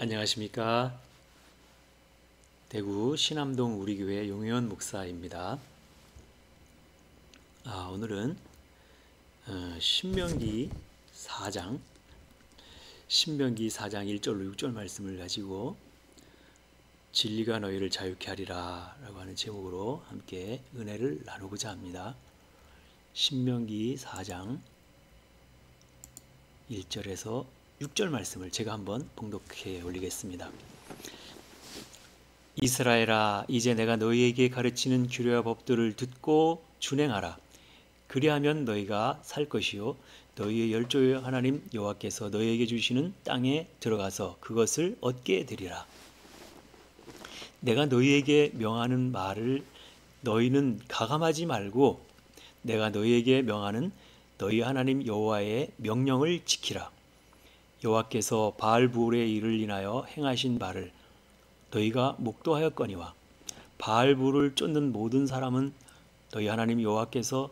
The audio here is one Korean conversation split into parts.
안녕하십니까. 대구 신암동 우리교회 용혜원 목사입니다. 오늘은 신명기 4장 1절로 6절 말씀을 가지고 진리가 너희를 자유케 하리라 라고 하는 제목으로 함께 은혜를 나누고자 합니다. 신명기 4장 1절에서 6절 말씀을 제가 한번 봉독해 올리겠습니다. 이스라엘아, 이제 내가 너희에게 가르치는 규례와 법도를 듣고 준행하라. 그리하면 너희가 살 것이요 너희의 열조의 하나님 여호와께서 너희에게 주시는 땅에 들어가서 그것을 얻게 되리라. 내가 너희에게 명하는 말을 너희는 가감하지 말고 내가 너희에게 명하는 너희 하나님 여호와의 명령을 지키라. 여호와께서 바알부올의 일을 인하여 행하신 바를 너희가 목도하였거니와 바알부올을 쫓는 모든 사람은 너희 하나님 여호와께서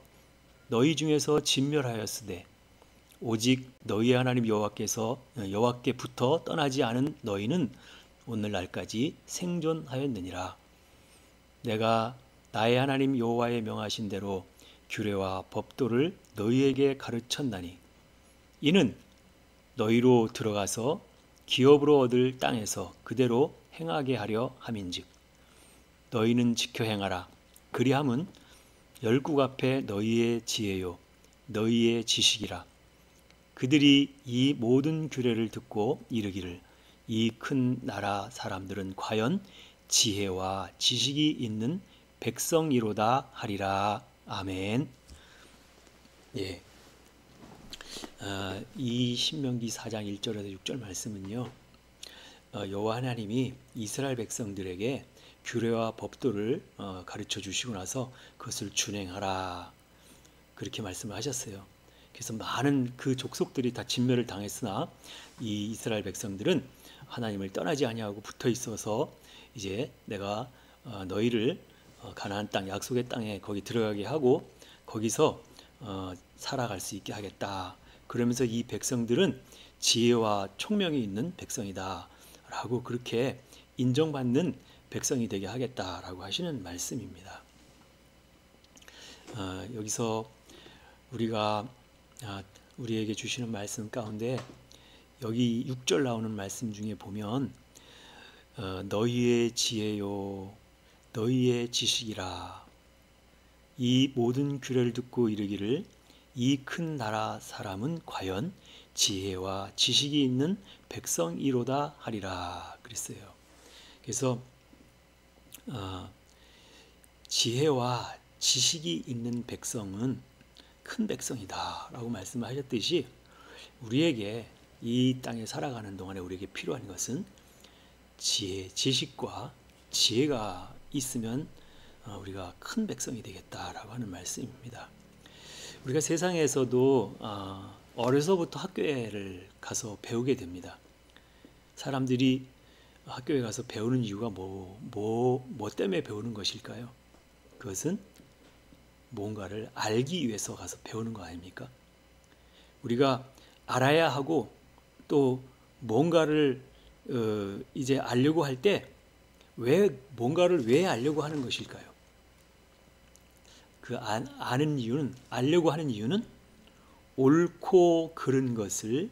너희 중에서 진멸하였으되 오직 너희 하나님 여호와께부터 떠나지 않은 너희는 오늘날까지 생존하였느니라. 내가 나의 하나님 여호와의 명하신 대로 규례와 법도를 너희에게 가르쳤나니 이는 너희로 들어가서 기업으로 얻을 땅에서 그대로 행하게 하려 함인즉 너희는 지켜 행하라. 그리함은 열국 앞에 너희의 지혜요 너희의 지식이라. 그들이 이 모든 규례를 듣고 이르기를 이 큰 나라 사람들은 과연 지혜와 지식이 있는 백성이로다 하리라. 아멘. 예. 이 신명기 4장 1절에서 6절 말씀은요, 여호와 하나님이 이스라엘 백성들에게 규례와 법도를 가르쳐 주시고 나서 그것을 준행하라 그렇게 말씀을 하셨어요. 그래서 많은 그 족속들이 다 진멸을 당했으나 이 이스라엘 백성들은 하나님을 떠나지 아니하고 붙어 있어서 이제 내가 너희를 가나안 땅 약속의 땅에 거기 들어가게 하고 거기서 살아갈 수 있게 하겠다. 그러면서 이 백성들은 지혜와 총명이 있는 백성이다 라고 그렇게 인정받는 백성이 되게 하겠다라고 하시는 말씀입니다. 여기서 우리에게 주시는 말씀 가운데 여기 6절 나오는 말씀 중에 보면 너희의 지혜요 너희의 지식이라. 이 모든 규례를 듣고 이르기를 이 큰 나라 사람은 과연 지혜와 지식이 있는 백성이로다 하리라 그랬어요. 그래서 지혜와 지식이 있는 백성은 큰 백성이다 라고 말씀하셨듯이 우리에게 이 땅에 살아가는 동안에 우리에게 필요한 것은 지혜, 지식과 지혜가 있으면 우리가 큰 백성이 되겠다라고 하는 말씀입니다. 우리가 세상에서도 어려서부터 학교를 가서 배우게 됩니다. 사람들이 학교에 가서 배우는 이유가 뭐 때문에 배우는 것일까요? 그것은 뭔가를 알기 위해서 가서 배우는 거 아닙니까? 우리가 알아야 하고 또 뭔가를 이제 알려고 할 때 뭔가를 왜 알려고 하는 것일까요? 그 알려고 하는 이유는 옳고 그른 것을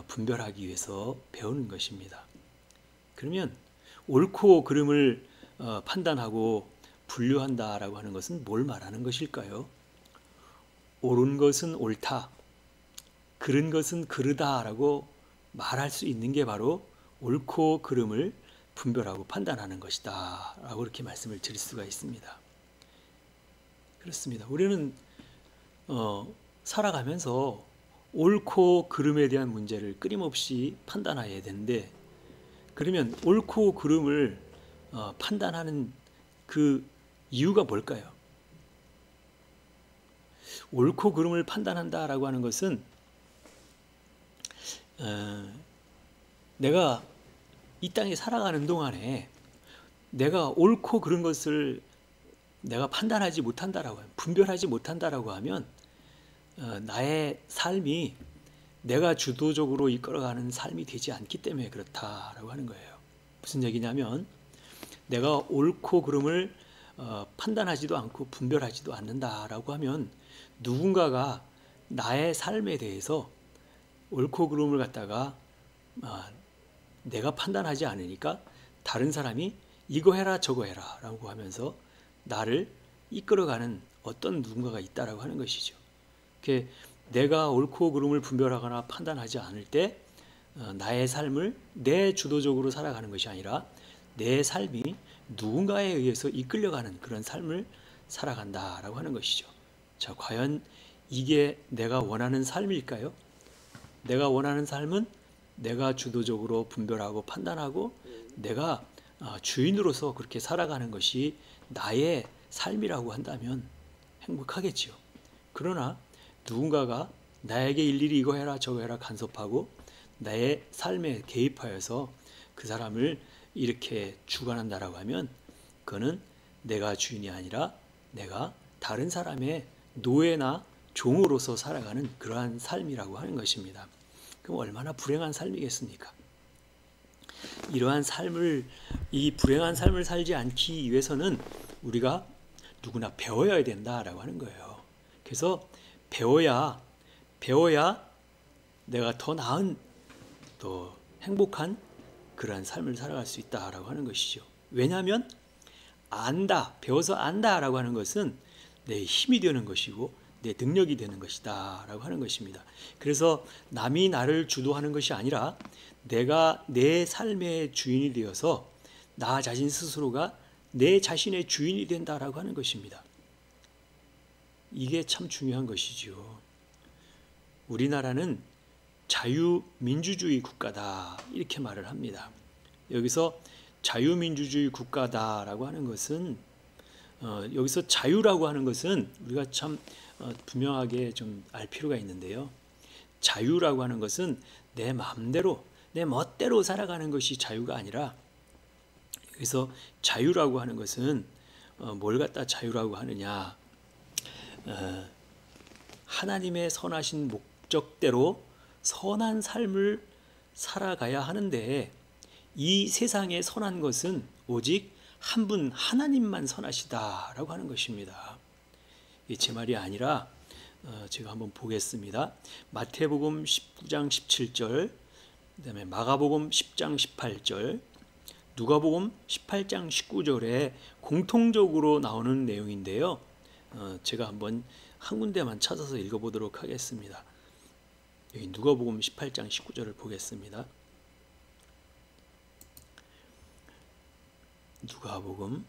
분별하기 위해서 배우는 것입니다. 그러면 옳고 그름을 판단하고 분류한다라고 하는 것은 뭘 말하는 것일까요? 옳은 것은 옳다, 그른 것은 그르다라고 말할 수 있는 게 바로 옳고 그름을 분별하고 판단하는 것이다 라고 이렇게 말씀을 드릴 수가 있습니다. 그렇습니다. 우리는 살아가면서 옳고 그름에 대한 문제를 끊임없이 판단해야 되는데 그러면 옳고 그름을 판단하는 그 이유가 뭘까요? 옳고 그름을 판단한다라고 하는 것은 내가 이 땅에 살아가는 동안에 내가 옳고 그른 것을 내가 판단하지 못한다라고 하면, 분별하지 못한다라고 하면 나의 삶이 내가 주도적으로 이끌어가는 삶이 되지 않기 때문에 그렇다라고 하는 거예요. 무슨 얘기냐면 내가 옳고 그름을 판단하지도 않고 분별하지도 않는다라고 하면 누군가가 나의 삶에 대해서 옳고 그름을 갖다가 내가 판단하지 않으니까 다른 사람이 이거 해라 저거 해라 라고 하면서 나를 이끌어가는 어떤 누군가가 있다라고 하는 것이죠. 내가 옳고 그름을 분별하거나 판단하지 않을 때 나의 삶을 내 주도적으로 살아가는 것이 아니라 내 삶이 누군가에 의해서 이끌려가는 그런 삶을 살아간다라고 하는 것이죠. 자, 과연 이게 내가 원하는 삶일까요? 내가 원하는 삶은 내가 주도적으로 분별하고 판단하고 내가 주인으로서 그렇게 살아가는 것이 나의 삶이라고 한다면 행복하겠지요. 그러나 누군가가 나에게 일일이 이거 해라 저거 해라 간섭하고 나의 삶에 개입하여서 그 사람을 이렇게 주관한다라고 하면 그거는 내가 주인이 아니라 내가 다른 사람의 노예나 종으로서 살아가는 그러한 삶이라고 하는 것입니다. 그럼 얼마나 불행한 삶이겠습니까? 이러한 삶을, 이 불행한 삶을 살지 않기 위해서는 우리가 누구나 배워야 된다라고 하는 거예요. 그래서 배워야 내가 더 나은 또 행복한 그러한 삶을 살아갈 수 있다라고 하는 것이죠. 왜냐하면 배워서 안다라고 하는 것은 내 힘이 되는 것이고 내 능력이 되는 것이다 라고 하는 것입니다. 그래서 남이 나를 주도하는 것이 아니라 내가 내 삶의 주인이 되어서 나 자신 스스로가 내 자신의 주인이 된다라고 하는 것입니다. 이게 참 중요한 것이죠. 우리나라는 자유민주주의 국가다 이렇게 말을 합니다. 여기서 자유민주주의 국가다라고 하는 것은 여기서 자유라고 하는 것은 우리가 참 분명하게 좀 알 필요가 있는데요. 자유라고 하는 것은 내 마음대로 내 멋대로 살아가는 것이 자유가 아니라 여기서 자유라고 하는 것은 뭘 갖다 자유라고 하느냐, 하나님의 선하신 목적대로 선한 삶을 살아가야 하는데 이 세상에 선한 것은 오직 한 분 하나님만 선하시다라고 하는 것입니다. 제 말이 아니라 제가 한번 보겠습니다. 마태복음 19장 17절, 그다음에 마가복음 10장 18절, 누가복음 18장 19절에 공통적으로 나오는 내용인데요. 제가 한번 한 군데만 찾아서 읽어보도록 하겠습니다. 여기 누가복음 18장 19절을 보겠습니다. 누가복음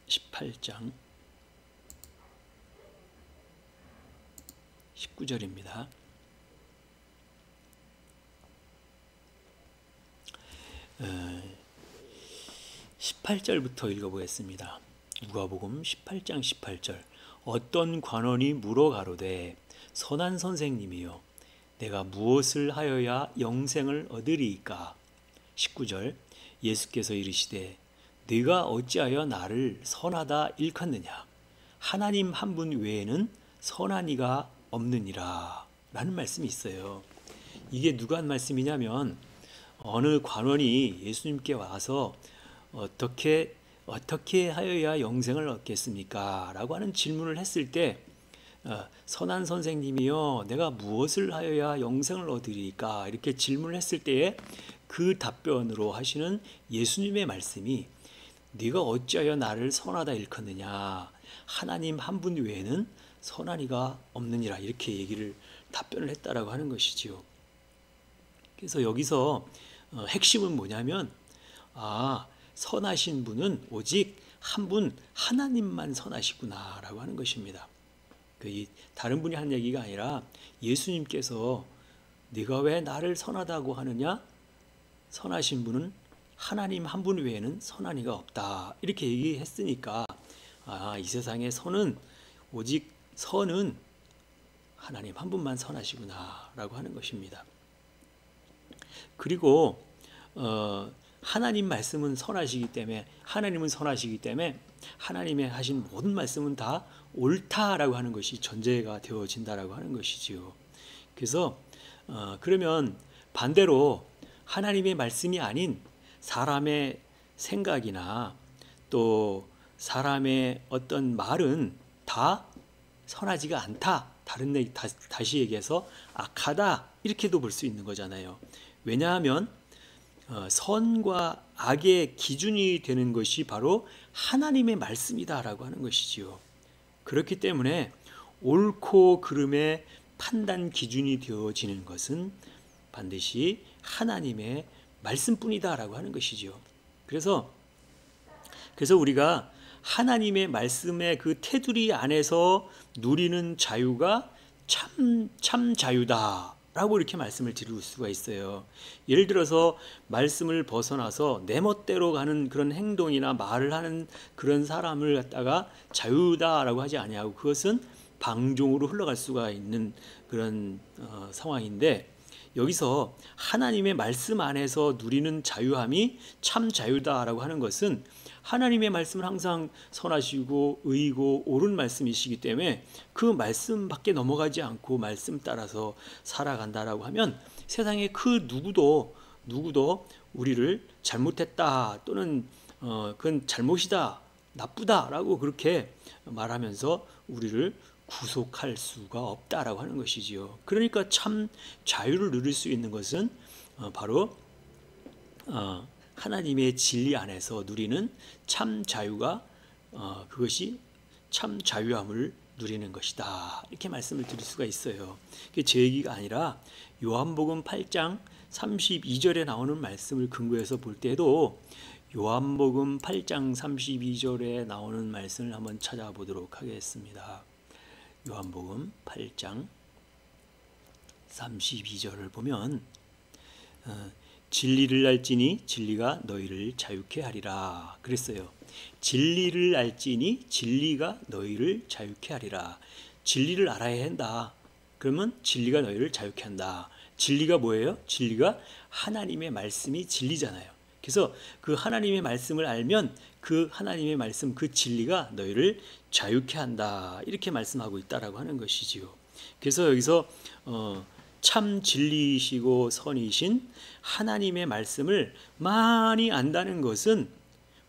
18장 19절입니다. 18절부터 읽어보겠습니다. 누가복음 18장 18절. 어떤 관원이 물어 가로되 선한 선생님이여 내가 무엇을 하여야 영생을 얻으리이까? 19절. 예수께서 이르시되 네가 어찌하여 나를 선하다 일컫느냐? 하나님 한 분 외에는 선한 이가 없느니라 라는 말씀이 있어요. 이게 누가 한 말씀이냐면 어느 관원이 예수님께 와서 어떻게 하여야 영생을 얻겠습니까? 라고 하는 질문을 했을 때 선한 선생님이여 내가 무엇을 하여야 영생을 얻으리까? 이렇게 질문을 했을 때에 그 답변으로 하시는 예수님의 말씀이 네가 어찌하여 나를 선하다 일컫느냐? 하나님 한 분 외에는 선한 이가 없느니라 이렇게 답변을 했다라고 하는 것이지요. 그래서 여기서 핵심은 뭐냐면 선하신 분은 오직 한 분 하나님만 선하시구나라고 하는 것입니다. 다른 분이 한 얘기가 아니라 예수님께서 네가 왜 나를 선하다고 하느냐? 선하신 분은 하나님 한 분 외에는 선한 이가 없다 이렇게 얘기했으니까 이 세상의 오직 선은 하나님 한 분만 선하시구나 라고 하는 것입니다. 그리고 하나님 말씀은 선하시기 때문에 하나님은 선하시기 때문에 하나님의 하신 모든 말씀은 다 옳다라고 하는 것이 전제가 되어진다라고 하는 것이지요. 그래서 그러면 반대로 하나님의 말씀이 아닌 사람의 생각이나 또 사람의 어떤 말은 다 선하지가 않다. 다시 얘기해서 악하다. 이렇게도 볼 수 있는 거잖아요. 왜냐하면 선과 악의 기준이 되는 것이 바로 하나님의 말씀이다라고 하는 것이지요. 그렇기 때문에 옳고 그름의 판단 기준이 되어지는 것은 반드시 하나님의 말씀뿐이다라고 하는 것이지요. 그래서 우리가 하나님의 말씀의 그 테두리 안에서 누리는 자유가 참 자유다라고 이렇게 말씀을 드릴 수가 있어요. 예를 들어서 말씀을 벗어나서 내 멋대로 가는 그런 행동이나 말을 하는 그런 사람을 갖다가 자유다라고 하지 아니하고 그것은 방종으로 흘러갈 수가 있는 그런 상황인데, 여기서 하나님의 말씀 안에서 누리는 자유함이 참 자유다라고 하는 것은 하나님의 말씀은 항상 선하시고 의고 옳은 말씀이시기 때문에 그 말씀 밖에 넘어가지 않고 말씀 따라서 살아간다라고 하면 세상에 그 누구도 우리를 잘못했다 또는 그건 잘못이다 나쁘다라고 그렇게 말하면서 우리를 구속할 수가 없다라고 하는 것이지요. 그러니까 참 자유를 누릴 수 있는 것은 바로 하나님의 진리 안에서 누리는 참 자유가 그것이 참 자유함을 누리는 것이다. 이렇게 말씀을 드릴 수가 있어요. 그게 제 얘기가 아니라 요한복음 8장 32절에 나오는 말씀을 근거해서 볼 때도 요한복음 8장 32절에 나오는 말씀을 한번 찾아보도록 하겠습니다. 요한복음 8장 32절을 보면 진리를 알지니 진리가 너희를 자유케 하리라 그랬어요. 진리를 알지니 진리가 너희를 자유케 하리라. 진리를 알아야 한다. 그러면 진리가 너희를 자유케 한다. 진리가 뭐예요? 진리가 하나님의 말씀이 진리잖아요. 그래서 그 하나님의 말씀을 알면 그 하나님의 말씀, 그 진리가 너희를 자유케 한다. 이렇게 말씀하고 있다라고 하는 것이지요. 그래서 여기서 참 진리이시고 선이신 하나님의 말씀을 많이 안다는 것은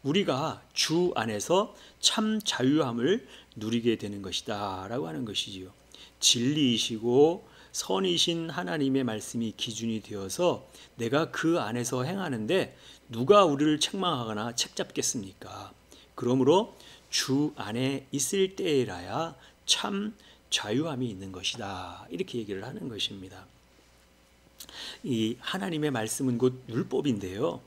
우리가 주 안에서 참 자유함을 누리게 되는 것이다 라고 하는 것이지요. 진리이시고 선이신 하나님의 말씀이 기준이 되어서 내가 그 안에서 행하는데 누가 우리를 책망하거나 책잡겠습니까? 그러므로 주 안에 있을 때에라야 참 자유함이 있는 것이다. 이렇게 얘기를 하는 것입니다. 이 하나님의 말씀은 곧 율법인데요.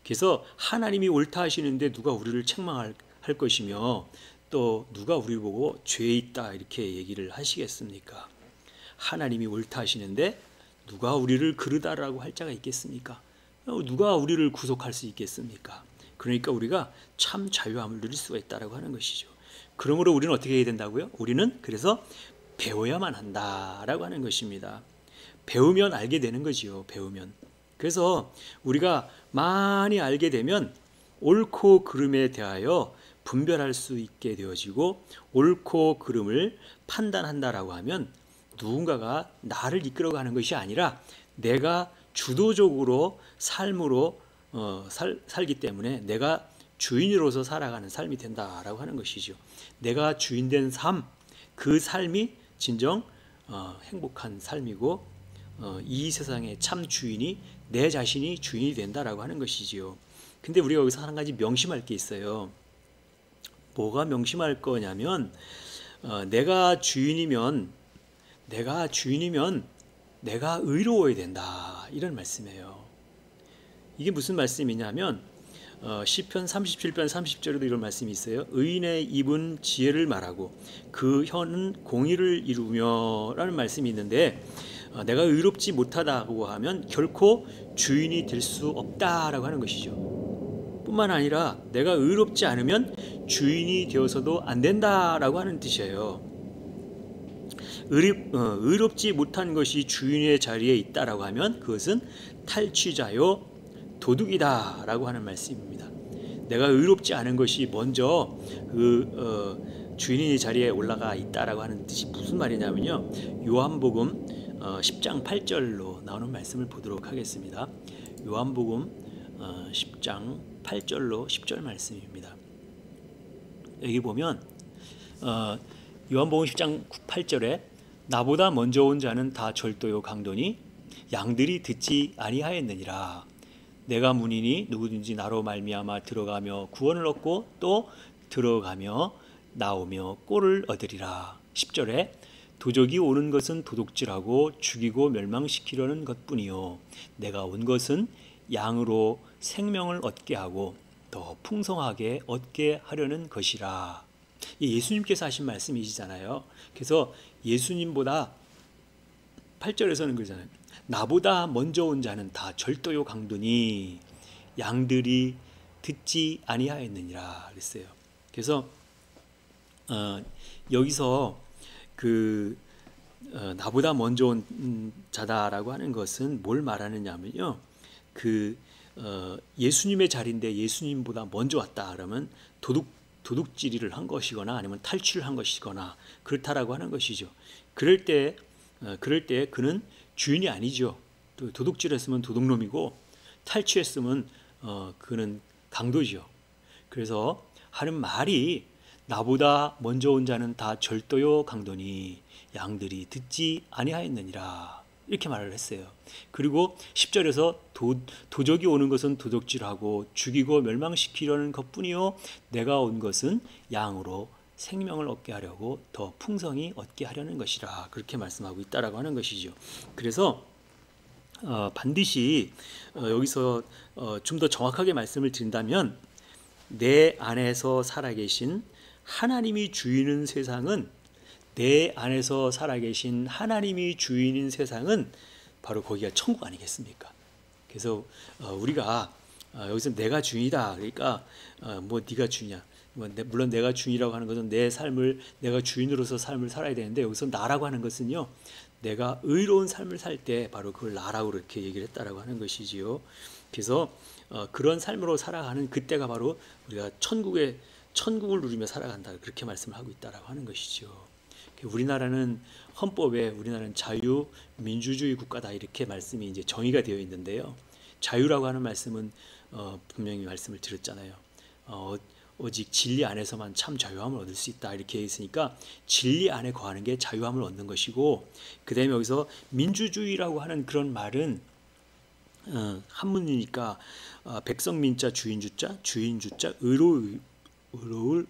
그래서 하나님이 옳다 하시는데 누가 우리를 책망할 것이며 또 누가 우리를 보고 죄 있다 이렇게 얘기를 하시겠습니까? 하나님이 옳다 하시는데 누가 우리를 그르다라고 할 자가 있겠습니까? 누가 우리를 구속할 수 있겠습니까? 그러니까 우리가 참 자유함을 누릴 수가 있다라고 하는 것이죠. 그러므로 우리는 어떻게 해야 된다고요? 우리는 그래서 배워야만 한다라고 하는 것입니다. 배우면 알게 되는 거지요. 배우면. 그래서 우리가 많이 알게 되면 옳고 그름에 대하여 분별할 수 있게 되어지고 옳고 그름을 판단한다라고 하면 누군가가 나를 이끌어가는 것이 아니라 내가 주도적으로 삶으로 살기 때문에 내가 주인으로서 살아가는 삶이 된다라고 하는 것이죠. 내가 주인된 삶, 그 삶이 진정 행복한 삶이고 이 세상의 참 주인이 내 자신이 주인이 된다라고 하는 것이지요. 근데 우리가 여기서 한 가지 명심할 게 있어요. 뭐가 명심할 거냐면 내가 주인이면 내가 의로워야 된다 이런 말씀이에요. 이게 무슨 말씀이냐면 시편 37편 30절에도 이런 말씀이 있어요. 의인의 입은 지혜를 말하고 그 혀는 공의를 이루며 라는 말씀이 있는데 내가 의롭지 못하다고 하면 결코 주인이 될 수 없다라고 하는 것이죠. 뿐만 아니라 내가 의롭지 않으면 주인이 되어서도 안 된다라고 하는 뜻이에요. 의롭지 못한 것이 주인의 자리에 있다라고 하면 그것은 탈취자요 도둑이다 라고 하는 말씀입니다. 내가 의롭지 않은 것이 먼저 주인의 자리에 올라가 있다라고 하는 뜻이 무슨 말이냐면요. 요한복음 10장 8절로 나오는 말씀을 보도록 하겠습니다. 요한복음 10장 8절로 10절 말씀입니다. 여기 보면 요한복음 10장 8절에 나보다 먼저 온 자는 다 절도요 강도니 양들이 듣지 아니하였느니라. 내가 문이니 누구든지 나로 말미암아 들어가며 구원을 얻고 또 들어가며 나오며 꼴을 얻으리라. 10절에 도적이 오는 것은 도둑질하고 죽이고 멸망시키려는 것뿐이요 내가 온 것은 양으로 생명을 얻게 하고 더 풍성하게 얻게 하려는 것이라. 예수님께서 하신 말씀이시잖아요. 그래서 예수님보다 8절에서는 그러잖아요. 나보다 먼저 온 자는 다 절도요 강도니 양들이 듣지 아니하였느니라 그랬어요. 그래서 여기서 나보다 먼저 온 자다라고 하는 것은 뭘 말하느냐면요. 예수님의 자리인데 예수님보다 먼저 왔다 그러면 도둑질을 한 것이거나 아니면 탈취를 한 것이거나 그렇다라고 하는 것이죠. 그럴 때 그는 주인이 아니죠. 도둑질했으면 도둑놈이고 탈취했으면 그는 강도죠. 그래서 하는 말이 나보다 먼저 온 자는 다 절도요 강도니 양들이 듣지 아니하였느니라 이렇게 말을 했어요. 그리고 10절에서 도적이 오는 것은 도둑질하고 죽이고 멸망시키려는 것뿐이요 내가 온 것은 양으로 생명을 얻게 하려고 더 풍성히 얻게 하려는 것이라 그렇게 말씀하고 있다라고 하는 것이죠. 그래서 반드시 여기서 좀 더 정확하게 말씀을 드린다면 내 안에서 살아계신 하나님이 주인인 세상은 내 안에서 살아계신 하나님이 주인인 세상은 바로 거기가 천국 아니겠습니까? 그래서 우리가 여기서 내가 주인이다 그러니까 뭐 네가 주인이야. 물론 내가 주인이라고 하는 것은 내 삶을 내가 주인으로서 삶을 살아야 되는데 여기서 나라고 하는 것은요 내가 의로운 삶을 살 때 바로 그걸 나라고 그렇게 얘기를 했다라고 하는 것이지요. 그래서 그런 삶으로 살아가는 그때가 바로 우리가 천국을 누리며 살아간다 그렇게 말씀을 하고 있다라고 하는 것이죠. 우리나라는 헌법에 우리나라는 자유민주주의 국가다 이렇게 말씀이 이제 정의가 되어 있는데요. 자유라고 하는 말씀은 분명히 말씀을 드렸잖아요. 오직 진리 안에서만 참 자유함을 얻을 수 있다 이렇게 있으니까 진리 안에 거하는 게 자유함을 얻는 것이고 그 다음에 여기서 민주주의라고 하는 그런 말은 한문이니까 백성민자 주인주자 주인주자 의로울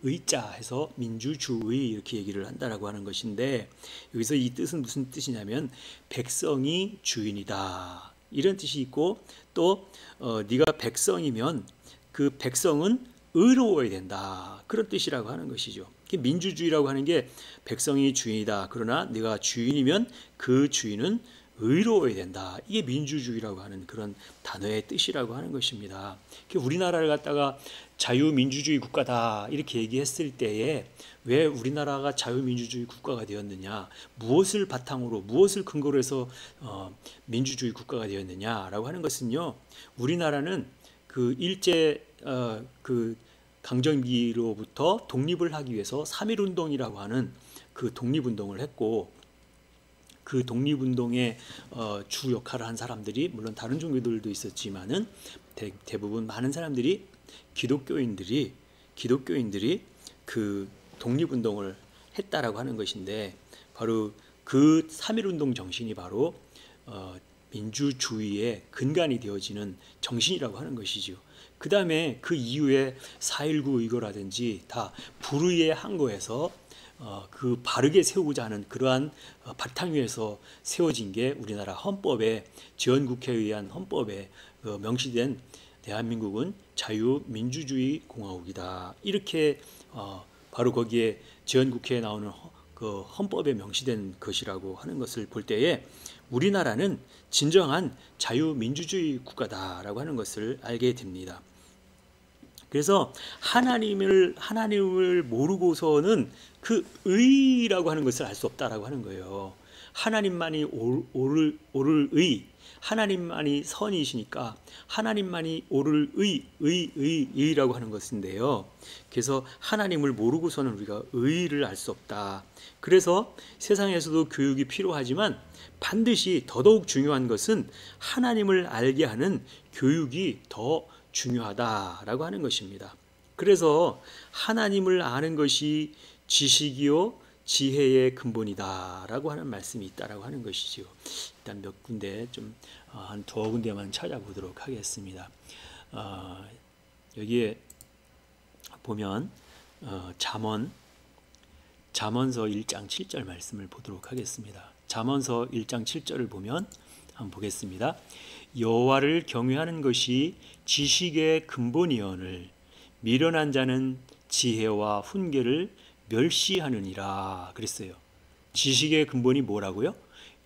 의자 해서 민주주의 이렇게 얘기를 한다라고 하는 것인데 여기서 이 뜻은 무슨 뜻이냐면 백성이 주인이다 이런 뜻이 있고 또 네가 백성이면 그 백성은 의로워야 된다 그런 뜻이라고 하는 것이죠. 민주주의라고 하는 게 백성이 주인이다 그러나 네가 주인이면 그 주인은 의로워야 된다. 이게 민주주의라고 하는 그런 단어의 뜻이라고 하는 것입니다. 우리나라를 갖다가 자유민주주의 국가다 이렇게 얘기했을 때에 왜 우리나라가 자유민주주의 국가가 되었느냐, 무엇을 바탕으로 무엇을 근거로 해서 민주주의 국가가 되었느냐라고 하는 것은요, 우리나라는 그 일제 그 강점기로부터 독립을 하기 위해서 3.1운동이라고 하는 그 독립운동을 했고 그 독립운동의 주 역할을 한 사람들이 물론 다른 종교들도 있었지만은 대부분 많은 사람들이 기독교인들이 그 독립운동을 했다라고 하는 것인데 바로 그 3.1운동 정신이 바로 민주주의의 근간이 되어지는 정신이라고 하는 것이죠. 그 다음에 그 이후에 4.19 의거라든지 다 불의의 항거에서 그 바르게 세우고자 하는 그러한 바탕 위에서 세워진 게 우리나라 헌법에 지원국회에 의한 헌법에 명시된 대한민국은 자유민주주의 공화국이다. 이렇게 바로 거기에 지원국회에 나오는 그 헌법에 명시된 것이라고 하는 것을 볼 때에 우리나라는 진정한 자유민주주의 국가다라고 하는 것을 알게 됩니다. 그래서 하나님을 모르고서는 그 의라고 하는 것을 알 수 없다라고 하는 거예요. 하나님만이 옳을 의, 하나님만이 선이시니까 하나님만이 옳을 의라고 하는 것인데요. 그래서 하나님을 모르고서는 우리가 의를 알 수 없다. 그래서 세상에서도 교육이 필요하지만 반드시 더더욱 중요한 것은 하나님을 알게 하는 교육이 더 중요하다라고 하는 것입니다. 그래서 하나님을 아는 것이 지식이요 지혜의 근본이다라고 하는 말씀이 있다라고 하는 것이지요. 일단 몇 군데 좀 한 두어 군데만 찾아보도록 하겠습니다. 여기에 보면 잠언서 1장 7절 말씀을 보도록 하겠습니다. 잠언서 1장 7절을 보면 한번 보겠습니다. 여호와를 경외하는 것이 지식의 근본이오늘 미련한 자는 지혜와 훈계를 멸시하느니라 그랬어요. 지식의 근본이 뭐라고요?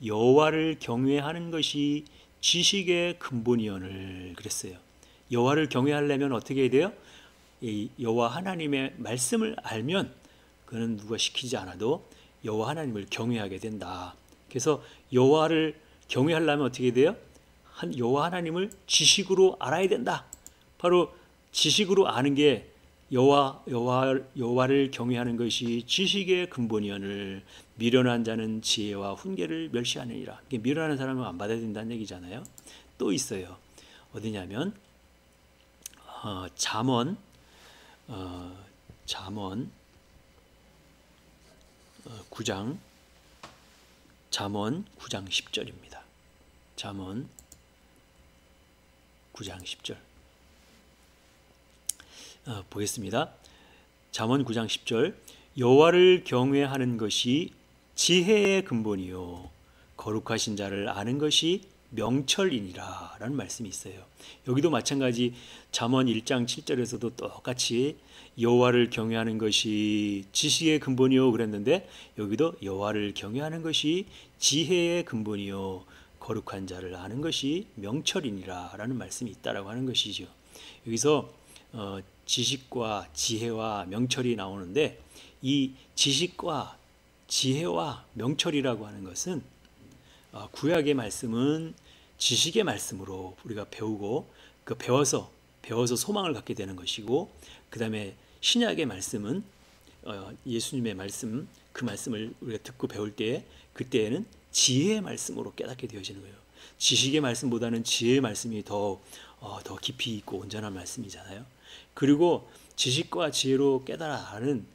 여호와를 경외하는 것이 지식의 근본이오늘 그랬어요. 여호와를 경외하려면 어떻게 해야 돼요? 이 여호와 하나님의 말씀을 알면 그는 누가 시키지 않아도 여호와 하나님을 경외하게 된다. 그래서 여호와를 경외하려면 어떻게 돼요? 여호와 하나님을 지식으로 알아야 된다. 바로 지식으로 아는 게 여호와를 경외하는 것이 지식의 근본이오늘 미련한 자는 지혜와 훈계를 멸시하느니라. 미련한 사람은 안 받아야 된다는 얘기잖아요. 또 있어요. 어디냐면 잠언 9장 10절입니다. 잠언 9장 10절 보겠습니다. 잠언 9장 10절 여호와를 경외하는 것이 지혜의 근본이요 거룩하신 자를 아는 것이 명철이니라 라는 말씀이 있어요. 여기도 마찬가지 잠언 1장 7절에서도 똑같이 여호와를 경외하는 것이 지식의 근본이요 그랬는데 여기도 여호와를 경외하는 것이 지혜의 근본이요 거룩한 자를 아는 것이 명철이니라 라는 말씀이 있다라고 하는 것이죠. 여기서 지식과 지혜와 명철이 나오는데 이 지식과 지혜와 명철이라고 하는 것은 구약의 말씀은 지식의 말씀으로 우리가 배우고 그 배워서 소망을 갖게 되는 것이고 그 다음에 신약의 말씀은 예수님의 말씀 그 말씀을 우리가 듣고 배울 때에 그때에는 지혜의 말씀으로 깨닫게 되어지는 거예요. 지식의 말씀보다는 지혜의 말씀이 더 깊이 있고 온전한 말씀이잖아요. 그리고 지식과 지혜로 깨달아 아는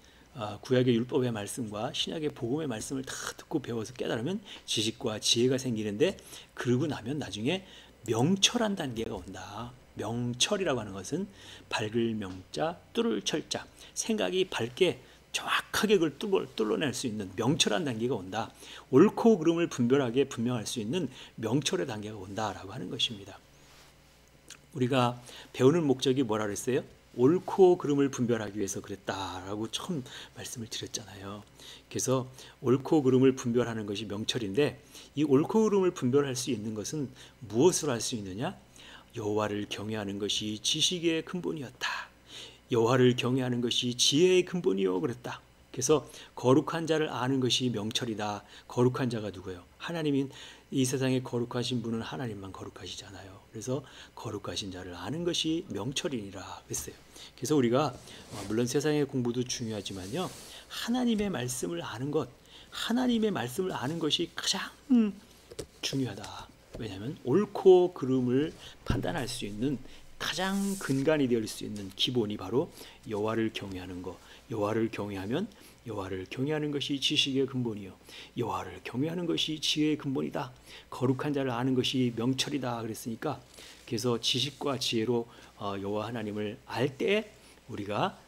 구약의 율법의 말씀과 신약의 복음의 말씀을 다 듣고 배워서 깨달으면 지식과 지혜가 생기는데 그러고 나면 나중에 명철한 단계가 온다. 명철이라고 하는 것은 밝을 명자 뚫을 철자 생각이 밝게 정확하게 그걸 뚫어낼 수 있는 명철한 단계가 온다. 옳고 그름을 분별하게 분명할 수 있는 명철의 단계가 온다라고 하는 것입니다. 우리가 배우는 목적이 뭐라 그랬어요? 옳고 그름을 분별하기 위해서 그랬다라고 처음 말씀을 드렸잖아요. 그래서 옳고 그름을 분별하는 것이 명철인데 이 옳고 그름을 분별할 수 있는 것은 무엇을 할 수 있느냐? 여호와를 경외하는 것이 지식의 근본이었다. 여호와를 경외하는 것이 지혜의 근본이요 그랬다. 그래서 거룩한 자를 아는 것이 명철이다. 거룩한 자가 누구예요? 하나님인 이 세상에 거룩하신 분은 하나님만 거룩하시잖아요. 그래서 거룩하신 자를 아는 것이 명철이니라 그랬어요. 그래서 우리가 물론 세상의 공부도 중요하지만요. 하나님의 말씀을 아는 것, 하나님의 말씀을 아는 것이 가장 중요하다. 왜냐하면 옳고 그름을 판단할 수 있는 가장 근간이 될 수 있는 기본이 바로 여호와를 경외하는 것. 여호와를 경외하면 여호와를 경외하는 것이 지식의 근본이요 여호와를 경외하는 것이 지혜의 근본이다. 거룩한 자를 아는 것이 명철이다 그랬으니까 그래서 지식과 지혜로 여호와 하나님을 알 때 우리가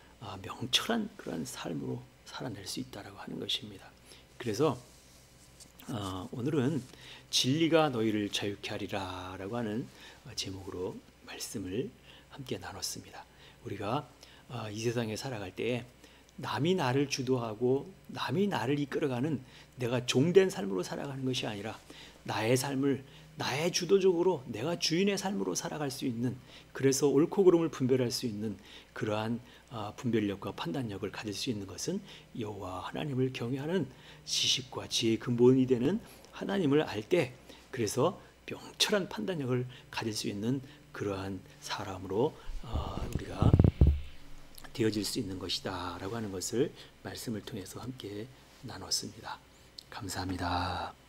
명철한 그런 삶으로 살아낼 수 있다라고 하는 것입니다. 그래서 오늘은 진리가 너희를 자유케 하리라 라고 하는 제목으로 말씀을 함께 나눴습니다. 우리가 이 세상에 살아갈 때에 남이 나를 주도하고 남이 나를 이끌어가는 내가 종된 삶으로 살아가는 것이 아니라 나의 삶을 나의 주도적으로 내가 주인의 삶으로 살아갈 수 있는 그래서 옳고 그름을 분별할 수 있는 그러한 분별력과 판단력을 가질 수 있는 것은 여호와 하나님을 경외하는 지식과 지혜의 근본이 되는 하나님을 알 때 그래서 명철한 판단력을 가질 수 있는 그러한 사람으로 우리가 되어질 수 있는 것이다 라고 하는 것을 말씀을 통해서 함께 나눴습니다. 감사합니다.